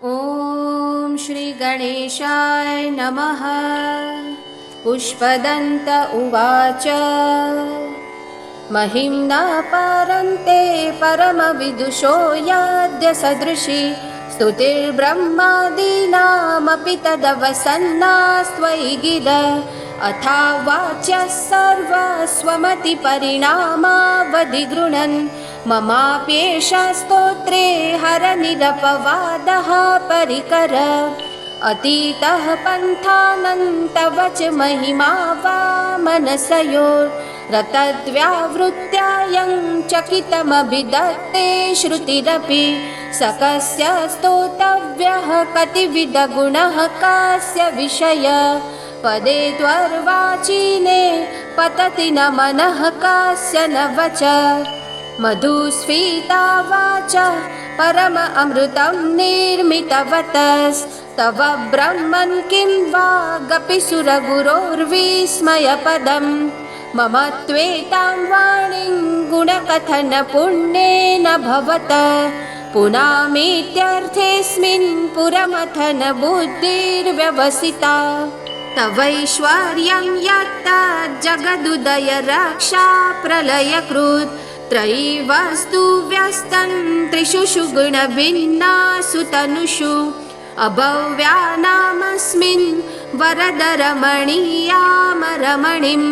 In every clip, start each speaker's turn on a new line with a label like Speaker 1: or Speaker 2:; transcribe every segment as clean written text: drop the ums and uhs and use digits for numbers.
Speaker 1: ॐ श्री गणेशाय नमः। पुष्पदन्त उवाच महिम्ना परन्ते परमविदुषो याद्य सदृशी स्तुतिर्ब्रह्मादीनामपि तदवसन्नास्त्वयि गिर अथा वाच्यः सर्वस्वमतिपरिणामावधिगृणन् ममाप्येषा स्तोत्रे हरनिरपवादः परिकर अतीतः पन्थानन्तव च महिमा वा मनसयोरतद्व्यावृत्यायं चकितमभिदत्ते श्रुतिरपि सकस्य स्तोतव्यः कतिविधगुणः कास्य विषय पदे त्वर्वाचीने पतति न मनः कास्य न वच मधुस्फीता वाचः परम अमृतं निर्मितवतस्तव ब्रह्मन् किं वा गपिसुरगुरोर्विस्मयपदं मम त्वेतां वाणीं गुणकथनपुण्येन भवत पुनामीत्यर्थेऽस्मिन् पुरमथन बुद्धिर्व्यवसिता तवैश्वर्यं यत्तज्जगदुदय रक्षा प्रलयकृत् त्रयीवस्तु व्यस्तं त्रिषु गुणभिन्नासु तनुषु अभव्यानामस्मिन् वरदरमणीयामरमणिं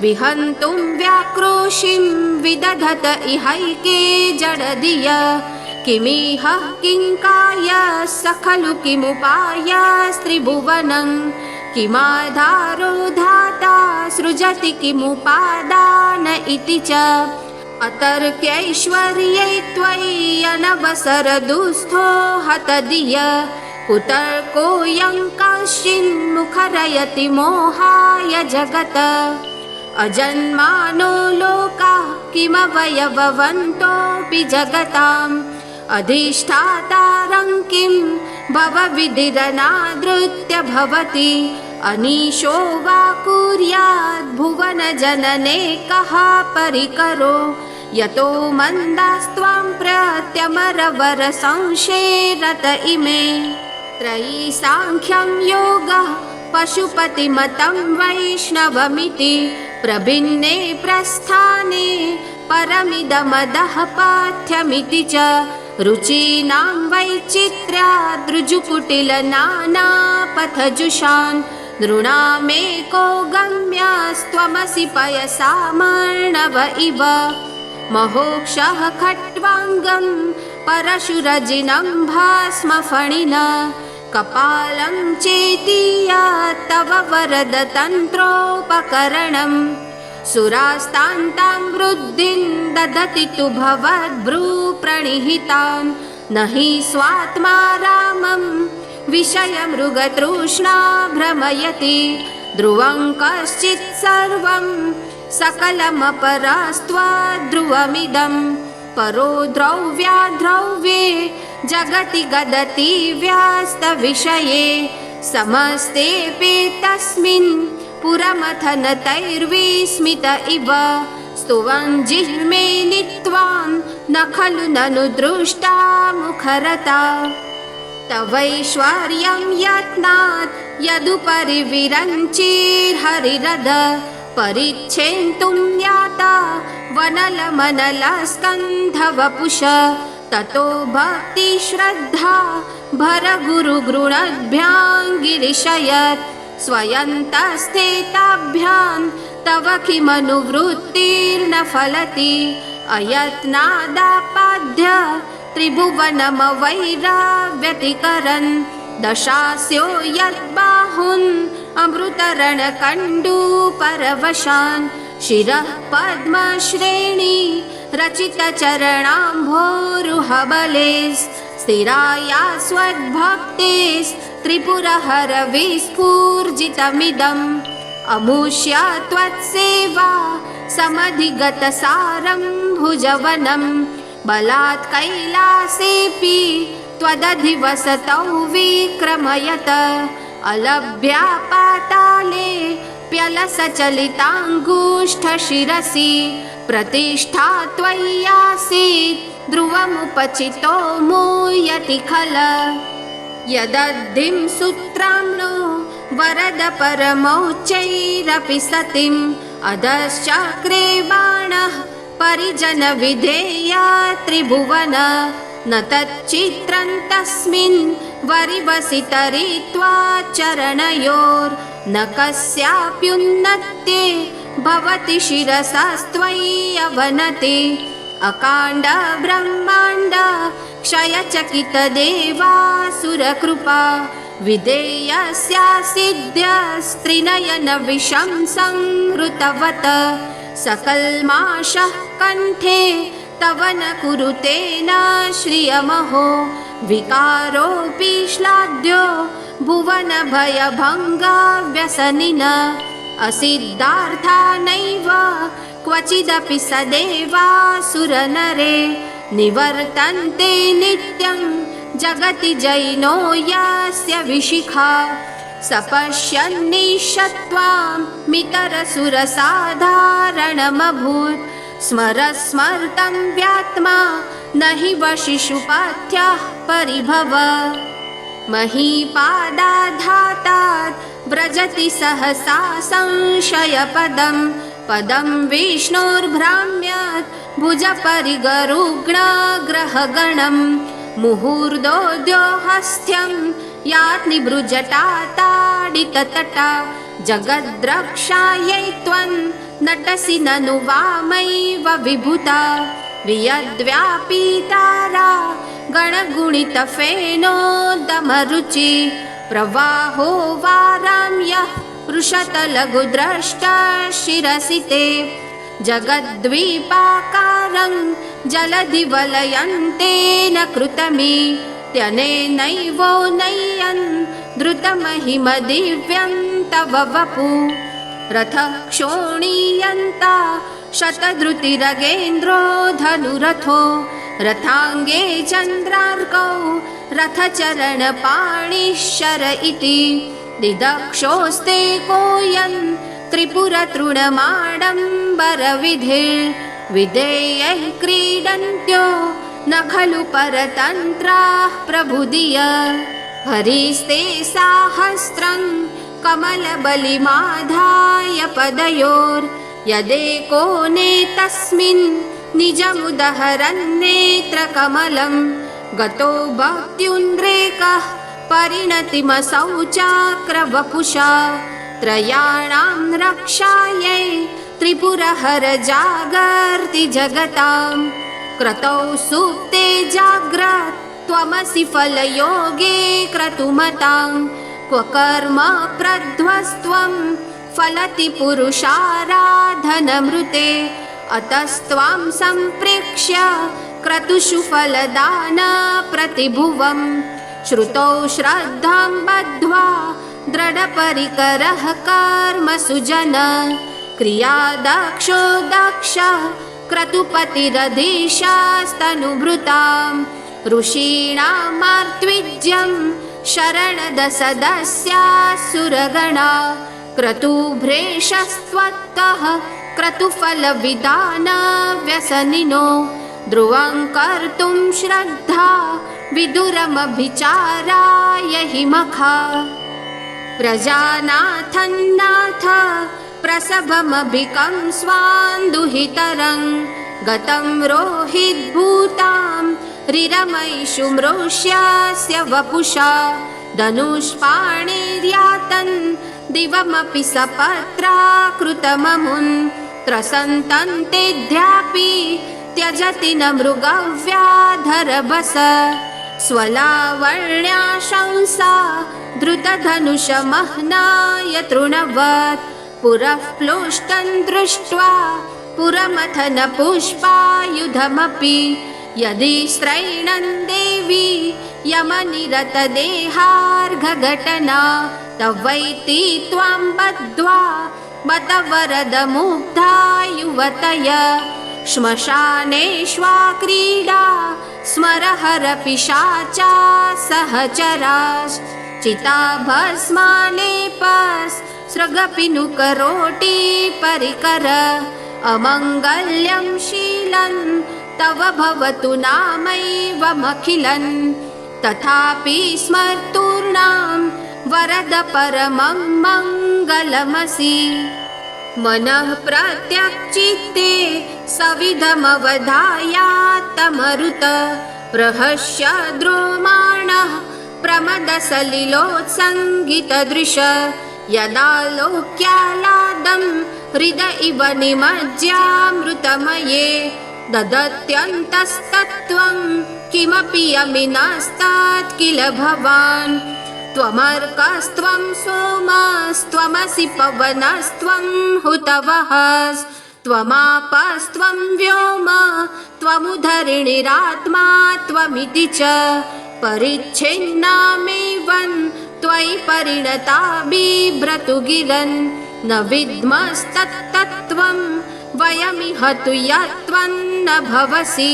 Speaker 1: विहन्तुं व्याक्रोशिं विदधत इहैके जडधिय किमिह किङ्काय स खलु किमुपायस्त्रिभुवनं किमाधारो धाता सृजति किमुपादान इति च अतर्क्यैश्वर्ये त्वयि अनवसरदुःस्थो हतधिय कुतर्कोऽयं कश्चिन्मुखरयति मोहाय जगत् अजन्मानो लोकाः किमवयववन्तोऽपि जगताम् अधिष्ठातारं किं भवविधिरनादृत्य भवति अनीशो वा कुर्याद् भुवनजनने कः परिकरो यतो मन्दास्त्वां प्रत्यमरवरसंशेरत इमे त्रयी साङ्ख्यं योगः पशुपतिमतं वैष्णवमिति प्रभिन्ने प्रस्थाने परमिदमदः पाठ्यमिति च रुचीनां वैचित्र्यादृजुकुटिलनानापथजुषान् नृणामेको गम्यस्त्वमसि पयसामर्णव इव महोक्षः खट्वाङ्गं परशुरजिनं भास्मफणिना कपालं चेतीया तव वरदतन्त्रोपकरणं सुरास्तान्तां वृद्धिं ददति तु भवद्भ्रूप्रणिहितां न हि स्वात्मा रामं विषयमृगतृष्णा भ्रमयति ध्रुवं कश्चित् सर्वं सकलमपरास्त्वाद्ध्रुवमिदं परो द्रव्याद्रव्ये जगति गदति व्यस्तविषये समस्तेऽपि तस्मिन् पुरमथनतैर्विस्मित इव स्तुवन् जिह्मे नीत्वां न खलु ननु दृष्टा मुखरता तवैश्वर्यं यत्नात् यदुपरि विरञ्चिर्हरिरध परिच्छेन्तुं याता वनलमनलस्कन्धवपुष ततो भक्तिश्रद्धा भरगुरुगृणद्भ्यां गिरिशयत् स्वयन्तस्थिताभ्यां तव किमनुवृत्तिर्न फलति अयत्नादापाद्य त्रिभुवनमवैराव्यतिकरन् दशास्यो यद्बाहुन् अमृतरणकण्डूपरवशान् शिरः पद्मश्रेणी रचितचरणाम्भोरुहबले स्थिराया स्वद्भक्तेस्त्रिपुरहर विस्फूर्जितमिदम् अमुष्य त्वत्सेवा समधिगतसारं भुजवनं बलात् कैलासेऽपि त्वदधिवसतौ विक्रमयत अलभ्या पाताले प्यलसचलिताङ्गुष्ठशिरसि प्रतिष्ठा त्वय्यासीत् ध्रुवमुपचितो मूयति खल यदद्धिं सूत्राम्नो वरद परमौच्चैरपि सतिम् अधश्चक्रे बाणः परिजनविधेया त्रिभुवन न तच्चित्रं तस्मिन् वरिवसितरित्वा चरणयोर्न कस्याप्युन्नत्ये भवति शिरसस्त्वयि अवनति अकाण्ड ब्रह्माण्ड क्षयचकितदेवासुरकृपा विधेयस्या सिद्ध्यस्त्रिनयन विशंसं हृतवत सकल्माषः कण्ठे तव न कुरुते न श्रियमहो विकारोऽपि श्लाघ्यो भुवनभयभङ्गा व्यसनिन असिद्धार्था नैव क्वचिदपि सदेवासुरनरे निवर्तन्ते नित्यं जगति जैनो यस्य विशिखा सपश्यन्निशत्वां मितरसुरसाधारणमभूत् स्मरस्मर्तं व्यात्मा न हि वशिषुपथ्यः परिभव महीपादाधातात् व्रजति सहसा संशयपदं पदं विष्णोर्भ्राम्यत् भुजपरिगरुग्णग्रहगणं मुहूर्दोऽद्यो हस्त्यं यात्निभृजटाताडिततटा जगद्रक्षायै त्वं नटसि ननु वामैव विभुता वियद्व्यापीतारा गणगुणितफेनोदमरुचि प्रवाहो वाराम्यः वृषतलघुद्रष्टा शिरसि ते जगद्द्वीपाकारं जलधिवलयन्तेन कृतमि त्यनेनैवो नय्यन् द्रुतमहिमदिव्यं तव वपु रथः क्षोणीयन्ता शतद्रुतिरगेन्द्रो धनुरथो रथाङ्गे चन्द्रार्कौ रथचरणपाणिः शर इति दिदक्षोस्ते कोऽयं त्रिपुरतृणमाडम्बरविधिर्विधेयैः क्रीडन्त्यो न खलु परतन्त्राः प्रभुदिय हरिस्ते साहस्रं कमलबलिमाधाय पदयोर्यदेको नेतस्मिन् निजमुदहरन्नेत्रकमलं गतो भक्त्युन्द्रेकः परिणतिमसौ चाक्रवपुषा त्रयाणां रक्षायै त्रिपुरहर जागर्ति जगतां क्रतौ सुप्ते जाग्रत् त्वमसि फलयोगे क्रतुमतां क्व कर्म प्रध्वस्त्वं फलति पुरुषाराधनमृते अतस्त्वां सम्प्रेक्ष्य क्रतुषु फलदान प्रतिभुवं श्रुतौ श्रद्धां बद्ध्वा दृढपरिकरः कर्मसुजन क्रियादक्षो दक्ष क्रतुपतिरधीशास्तनुभृतां ऋषीणामार्त्विज्यं शरणदसदस्यासुरगणा क्रतुभ्रेशस्त्वत्तः क्रतुफलविधाना व्यसनिनो ध्रुवं कर्तुं श्रद्धा विदुरमभिचाराय हि मखा प्रजानाथन्नाथ प्रसभमभिकं स्वान्दुहितरं गतं रोहिद्भूतां रिरमैषु मृष्यस्य वपुषा धनुष्पाणिर्यातन् दिवमपि सपत्राकृतममुन् त्रसन्तन्तेऽद्यापि त्यजति न मृगव्याधरभस स्वलावण्या शंसा धृतधनुषमह्नाय तृणवत् पुरः प्लोष्टं दृष्ट्वा पुरमथन पुष्पायुधमपि यदि स्त्रैणं देवी यमनिरतदेहार्घघटना तवैति त्वां बद्ध्वा बत वरदमुग्धा युवतय श्मशानेष्वा स्मरहरपिशाचा सहचरास् चिताभस्मालेपस्रगपिनुकरोटी परिकर अमङ्गल्यं शीलं तव भवतु नामैवमखिलन् तथापि स्मर्तॄणां वरद परमं मङ्गलमसि। मनः प्रत्यक्चित्ते सविधमवधायात्तमरुत प्रहस्य द्रोमाणः प्रमदसलिलोत्सङ्गितदृश यदालोक्यालादं हृदय इव निमज्ज्यामृतमये ददत्यन्तस्तत्त्वं किमपि यमिनस्तात् किल भवान् त्वमर्कस्त्वं सोमस्त्वमसि पवनस्त्वं हुतवहस्त्वमापस्त्वं व्योम त्वमुधरिणिरात्मा त्वमिति च परिच्छिन्नामेवं त्वयि परिणता बिभ्रतु गिरन् न विद्मस्तत्तत्त्वं वयमिह तु यत्त्वं न भवसि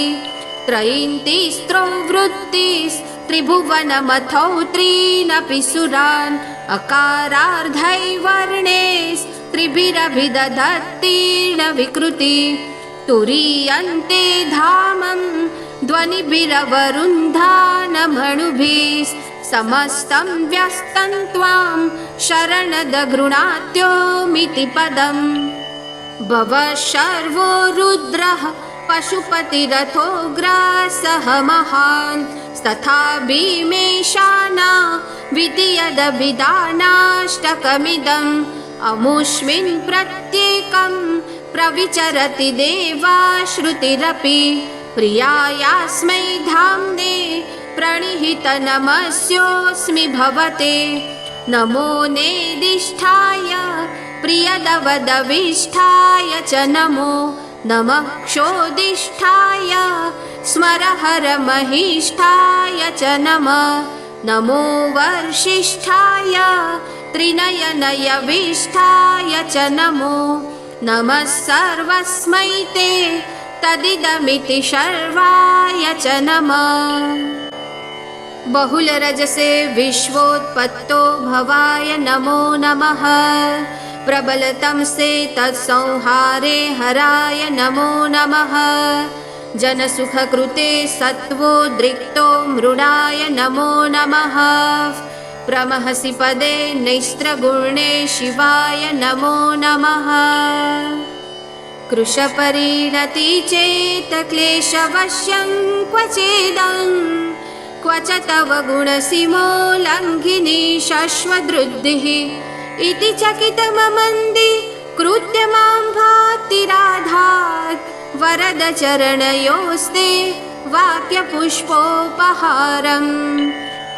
Speaker 1: त्रयीन्तिस्त्रो वृत्तिस्त्रिभुवनमथौ त्रीनपि सुरान् अकारार्धैर्वर्णैस्त्रिभिरभिदधत्तीर्ण विकृति तुरीयन्ते धामं ध्वनिभिरवरुन्धानमणुभिः समस्तं व्यस्तं त्वां शरणदगृणात्योमिति पदम् भव शर्वो रुद्रः पशुपतिरथोग्रासः महान् तथा भीमेशाना विधियदभिधानाष्टकमिदम् अमुष्मिन् प्रत्येकं प्रविचरति देवा श्रुतिरपि प्रियायास्मै धाम्ने प्रणिहितनमस्योऽस्मि भवते नमो नेदिष्ठाय प्रियदवदविष्ठाय च नमो नमः क्षोदिष्ठाय स्मरहरमहिष्ठाय च नमः नमो वर्षिष्ठाय त्रिनयनयविष्ठाय च नमो नमः सर्वस्मै ते तदिदमिति शर्वाय च नमः बहुलरजसे विश्वोत्पत्तो भवाय नमो नमः प्रबलतमसे तत्संहारे हराय नमो नमः जनसुखकृते सत्त्वोद्रिक्तो मृडाय नमो नमः प्रमहसि पदे नैस्त्रगुणे शिवाय नमो नमः कृशपरिणति चेत क्लेशवश्यं क्वचेदं क्व च तव गुणसीमोल्लङ्घिनी शश्वदृद्धिः इति चकितममन्दि कृत्य मां भाति राधात् वरदचरणयोस्ते वाक्यपुष्पोपहारम्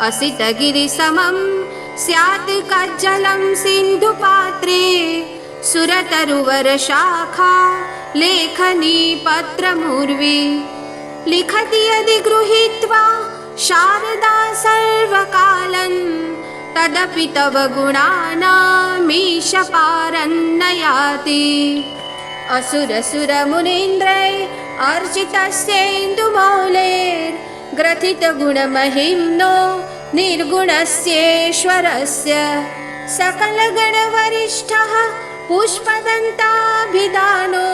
Speaker 1: असितगिरिसमं स्यात् कज्जलं सिन्धुपात्रे सुरतरुवरशाखा लेखनी पत्रमुर्वी लिखति यदि गृहीत्वा शारदा सर्वकालं तदपि तव गुणानामीश पारं न याति असुरसुरमुनीन्द्रै अर्चितस्येन्दुमौलेर्ग्रथितगुणमहिम्नो निर्गुणस्येश्वरस्य सकलगणवरिष्ठः पुष्पदन्ताभिधानो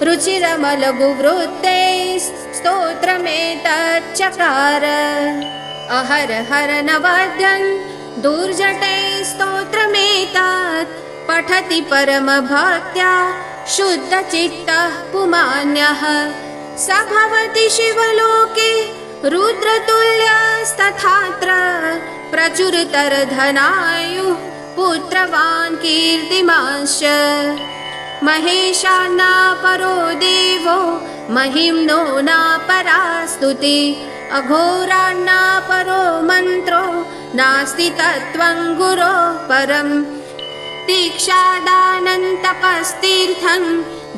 Speaker 1: रुचिरमलघुवृत्तैस्तोत्रमेतच्चकार अहर हर नवद्यन् दुर्जटैस्तोत्रमेतत् पठति परमभक्त्या शुद्धचित्तः पुमान्यः स भवति शिवलोके रुद्रतुल्यस्तथात्र प्रचुरतरधनायुः पुत्रवान् कीर्तिमांश्च महेशान्नापरो देवो महिम्नो नापरा स्तुतिः अघोरान्नापरो मन्त्रो नास्ति तत्त्वं गुरोः परम् दीक्षादानन्तपस्तीर्थं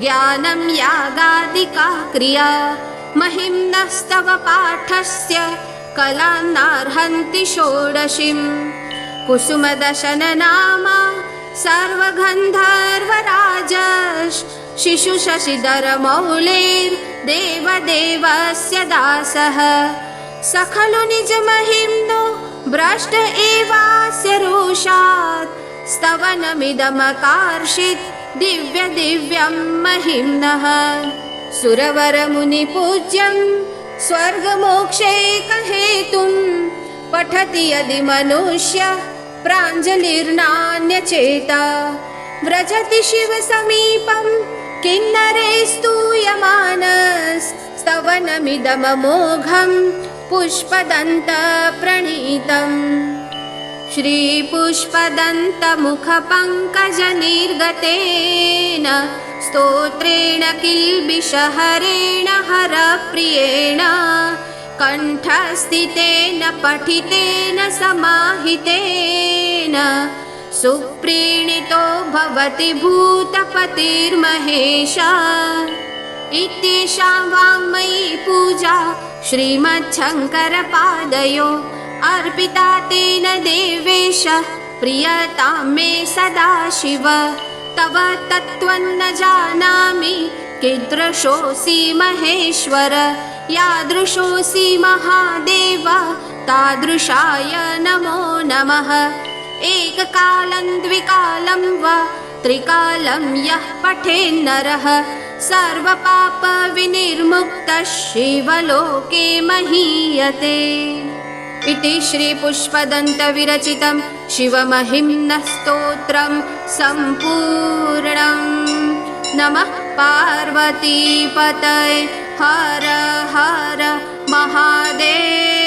Speaker 1: ज्ञानं यागादिका क्रिया महिम्नस्तव पाठस्य कलान्नार्हन्ति षोडशीम् कुसुमदशननामा सर्वगन्धर्वराजः शिशुशशिधरमौलेर्देवदेवस्य दासः स खलु निजमहिम्नो भ्रष्ट एवास्य रोषात् स्तवनमिदमकार्षित् दिव्यं महिम्नः सुरवरमुनिपूज्यं स्वर्गमोक्षैकहेतुं पठति यदि मनुष्य प्राञ्जलिर्नान्यचेता व्रजति शिवसमीपं किन्नरे स्तवनमिदममोघं पुष्पदन्तप्रणीतम् श्रीपुष्पदन्तमुखपङ्कजनिर्गतेन स्तोत्रेण किल्बिषहरेण हरप्रियेण कण्ठस्थितेन पठितेन समाहितेन सुप्रीणितो भवति भूतपतिर्महेश इत्येषा वाङ्मयी पूजा श्रीमच्छङ्करपादयो अर्पिता तेन देवेश प्रियतां मे सदा शिव तव तत्त्वं न जानामि कीदृशोऽसि महेश्वर यादृशोऽसि महादेव तादृशाय नमो नमः एककालं द्विकालं वा त्रिकालं यः पठेन्नरः सर्वपापविनिर्मुक्तः शिवलोके महीयते इति श्रीपुष्पदन्तविरचितं शिवमहिम्नः स्तोत्रं सम्पूर्णम् नमः पार्वतीपतये हर हर महादेव।